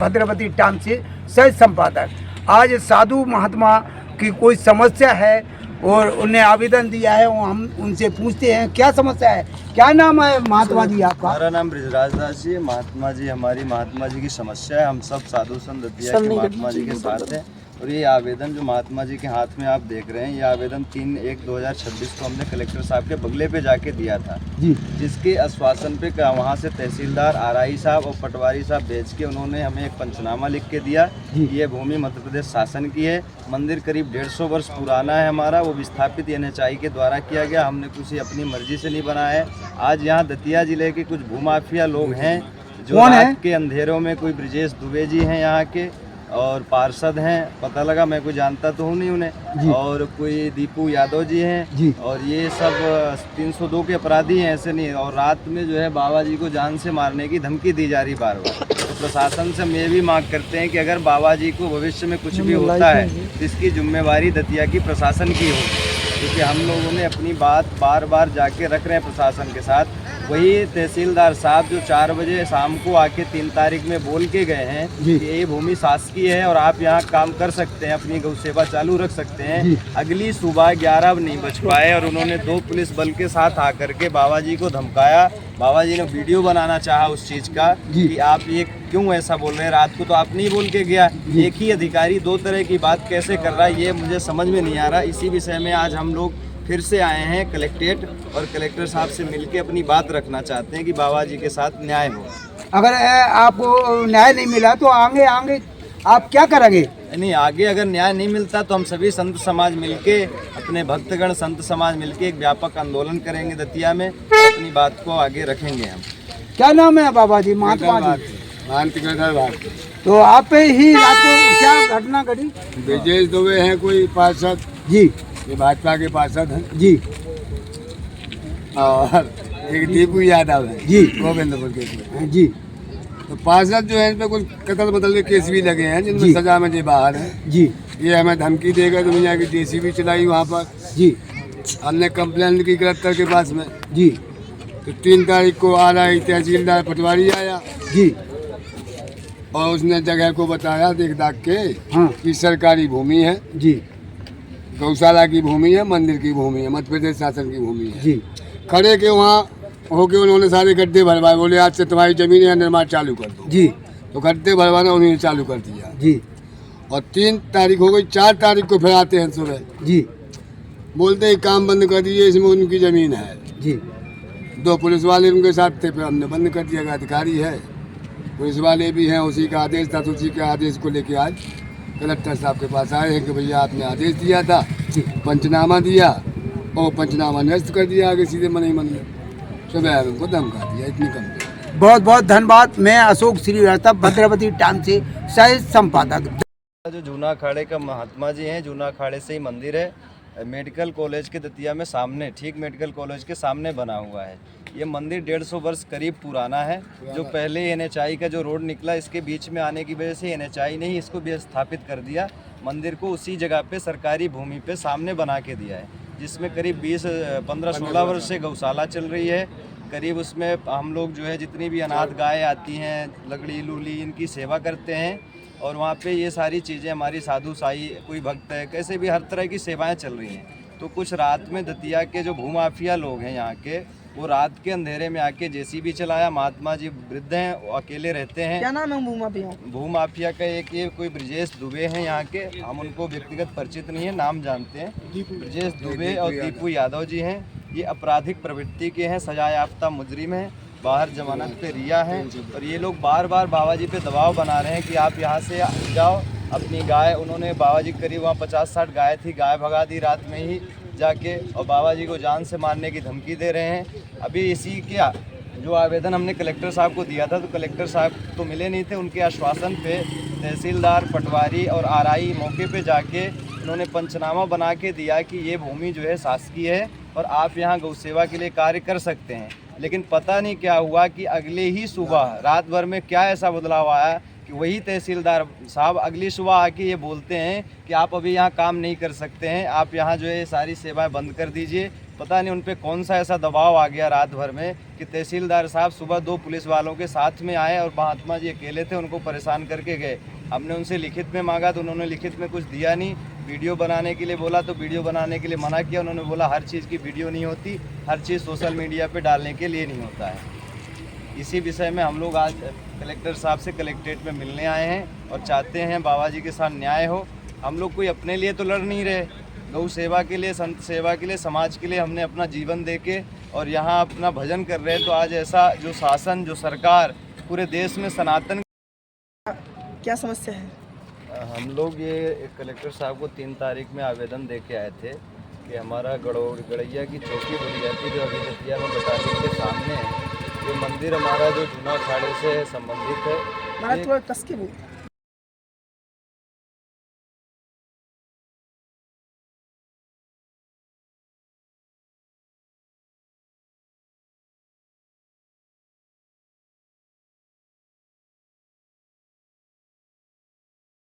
Bhadravati times से सह संपादक। आज साधु महात्मा की कोई समस्या है और उन्हें आवेदन दिया है, हम उनसे पूछते हैं क्या समस्या है। क्या नाम है महात्मा जी आपका? हमारा नाम ब्रिजराज दास जी। महात्मा जी हमारी महात्मा जी की समस्या है। हम सब साधु संत दतिया के महात्मा जी के साथ हैं और ये आवेदन जो महात्मा जी के हाथ में आप देख रहे हैं, ये आवेदन 3/1/2026 को हमने कलेक्टर साहब के बगले पे जाके दिया था जी, जिसके आश्वासन पे वहाँ से तहसीलदार आरआई साहब और पटवारी साहब भेज के उन्होंने हमें एक पंचनामा लिख के दिया। ये भूमि मध्य प्रदेश शासन की है। मंदिर करीब 150 वर्ष पुराना है हमारा, वो विस्थापित NHI के द्वारा किया गया। हमने कुछ अपनी मर्जी से नहीं बनाया है। आज यहाँ दतिया जिले के कुछ भूमाफिया लोग हैं जो रात के अंधेरों में, कोई ब्रिजेश दुबे जी हैं यहाँ के और पार्षद हैं, पता लगा, मैं कोई जानता तो हूँ नहीं उन्हें, और कोई दीपू यादव जी हैं और ये सब 302 के अपराधी हैं, ऐसे नहीं। और रात में जो है बाबा जी को जान से मारने की धमकी दी जा रही बार बार। तो प्रशासन से हम ये भी मांग करते हैं कि अगर बाबा जी को भविष्य में कुछ भी होता है तो इसकी जिम्मेवारी दतिया की प्रशासन की होगी, क्योंकि हम लोगों ने अपनी बात बार बार जाके रख रहे हैं प्रशासन के साथ। वही तहसीलदार साहब जो 4 बजे शाम को आके 3 तारीख में बोल के गए हैं कि ये भूमि शासकीय है और आप यहाँ काम कर सकते हैं, अपनी गौ सेवा चालू रख सकते हैं, अगली सुबह 11 नहीं बज पाए और उन्होंने 2 पुलिस बल के साथ आकर के बाबा जी को धमकाया। बाबा जी ने वीडियो बनाना चाहा उस चीज़ का कि आप ये क्यों ऐसा बोल रहे हैं, रात को तो आपने ही बोल के गया। एक ही अधिकारी 2 तरह की बात कैसे कर रहा है, ये मुझे समझ में नहीं आ रहा। इसी विषय में आज हम लोग फिर से आए हैं कलेक्ट्रेट और कलेक्टर साहब से मिलके अपनी बात रखना चाहते हैं कि बाबा जी के साथ न्याय हो। अगर आपको न्याय नहीं मिला तो आगे आप क्या करेंगे? नहीं, आगे अगर न्याय नहीं मिलता तो हम सभी संत समाज मिलके, अपने भक्तगण संत समाज मिलके एक व्यापक आंदोलन करेंगे दतिया में, अपनी बात को आगे रखेंगे हम। क्या नाम है बाबा जी? महात्मा जी। तो आप पे ही रात को क्या घटना घटी? ब्रिजेश दुबे हैं कोई पार्षद जी, ये भाजपा के पार्षद हैं जी, और एक दीपू यादव है जी, गोविंदपुर के जी। तो पार्षद जो है इन पे कुछ कतल बदल के केस भी लगे हैं जिनमें सजा में जे बाहर है जी। ये हमें धमकी देगा तो यहाँ की JCB चलाई वहाँ पर जी, हमने कंप्लेंट की कलेक्टर के पास में जी। तो 3 तारीख को RI तहसीलदार पटवारी आया जी, और उसने जगह को बताया देख दाख के कि सरकारी भूमि है जी, गौशाला की भूमि है, मंदिर की भूमि है, मध्य प्रदेश शासन की भूमि है जी। खड़े के वहाँ होके उन्होंने सारे गड्ढे भरवाए, बोले आज से तुम्हारी जमीन है निर्माण चालू कर दो जी। तो गड्ढे भरवाना उन्होंने चालू कर दिया जी, और 3 तारीख हो गई, 4 तारीख को फिर आते हैं सुबह जी, बोलते ही काम बंद कर दिए, इसमें उनकी जमीन है जी। 2 पुलिस वाले उनके साथ थे, फिर हमने बंद कर दिया। अधिकारी है, पुलिस वाले भी हैं, उसी का आदेश था, तो उसी के आदेश को लेके आज कलेक्टर साहब के पास आए हैं कि भैया आपने आदेश दिया था, पंचनामा दिया और पंचनामा नष्ट कर दिया, आगे सीधे मन ही मन में सुबह उनको धमका दिया। इतनी कम। बहुत बहुत धन्यवाद। मैं अशोक श्रीवास्तव, भद्रवती टाइम्स से सह संपादक। जो जूना अखाड़े का महात्मा जी हैं, जूना अखाड़े से ही मंदिर है, मेडिकल कॉलेज के दतिया में सामने, ठीक मेडिकल कॉलेज के सामने बना हुआ है। ये मंदिर 150 वर्ष करीब पुराना है। जो पहले NHI का जो रोड निकला, इसके बीच में आने की वजह से NHI ने ही इसको भी स्थापित कर दिया। मंदिर को उसी जगह पे सरकारी भूमि पे सामने बना के दिया है, जिसमें करीब 15-16 वर्ष से गौशाला चल रही है। करीब उसमें हम लोग जो है जितनी भी अनाथ गाय आती हैं, लगड़ी लूली, इनकी सेवा करते हैं और वहाँ पे ये सारी चीज़ें हमारी साधु साई, कोई भक्त है, कैसे भी हर तरह की सेवाएं चल रही हैं। तो कुछ रात में दतिया के जो भूमाफिया लोग हैं यहाँ के, वो रात के अंधेरे में आके JCB चलाया। महात्मा जी वृद्ध हैं, वो अकेले रहते हैं। क्या नाम है भूमाफिया? भूमाफिया का एक ये कोई ब्रिजेश दुबे हैं यहाँ के, हम उनको व्यक्तिगत परिचित नहीं है, नाम जानते हैं। ब्रिजेश दुबे और दीपू यादव जी हैं। ये आपराधिक प्रवृत्ति के हैं, सजा याफ्ता मुजरिम हैं, बाहर जमानत पे रिहा हैं और ये लोग बार बार बाबा जी पे दबाव बना रहे हैं कि आप यहाँ से जाओ। अपनी गाय, उन्होंने बाबा जी करीब वहाँ 50-60 गाय थी, गाय भगा दी रात में ही जाके और बाबा जी को जान से मारने की धमकी दे रहे हैं। अभी इसी क्या जो आवेदन हमने कलेक्टर साहब को दिया था, तो कलेक्टर साहब तो मिले नहीं थे। उनके आश्वासन पे तहसीलदार, पटवारी और RI मौके पे जाके उन्होंने पंचनामा बना के दिया कि ये भूमि जो है शासकीय है और आप यहाँ गौ सेवा के लिए कार्य कर सकते हैं। लेकिन पता नहीं क्या हुआ कि अगले ही सुबह, रात भर में क्या ऐसा बदलाव आया कि वही तहसीलदार साहब अगली सुबह आके ये बोलते हैं कि आप अभी यहाँ काम नहीं कर सकते हैं, आप यहाँ जो है सारी सेवाएं बंद कर दीजिए, पता नहीं उन पे कौन सा ऐसा दबाव आ गया रात भर में कि तहसीलदार साहब सुबह 2 पुलिस वालों के साथ में आए और महात्मा जी अकेले थे, उनको परेशान करके गए। हमने उनसे लिखित में मांगा तो उन्होंने लिखित में कुछ दिया नहीं। वीडियो बनाने के लिए बोला तो वीडियो बनाने के लिए मना किया। उन्होंने बोला हर चीज़ की वीडियो नहीं होती, हर चीज़ सोशल मीडिया पे डालने के लिए नहीं होता है। इसी विषय में हम लोग आज कलेक्टर साहब से कलेक्ट्रेट में मिलने आए हैं और चाहते हैं बाबा जी के साथ न्याय हो। हम लोग कोई अपने लिए तो लड़ नहीं रहे, गौ सेवा के लिए, संत सेवा के लिए, समाज के लिए हमने अपना जीवन दे के और यहाँ अपना भजन कर रहे हैं। तो आज ऐसा जो शासन, जो सरकार पूरे देश में सनातन, क्या समस्या है? हम लोग ये कलेक्टर साहब को 3 तारीख में आवेदन दे के आए थे कि हमारा गड़ैया की चौकी बोली जाती है जो अभी दतिया में बटालियन के सामने है, ये मंदिर हमारा जो जूना अखाड़े से संबंधित है। थोड़ा कस के बोल।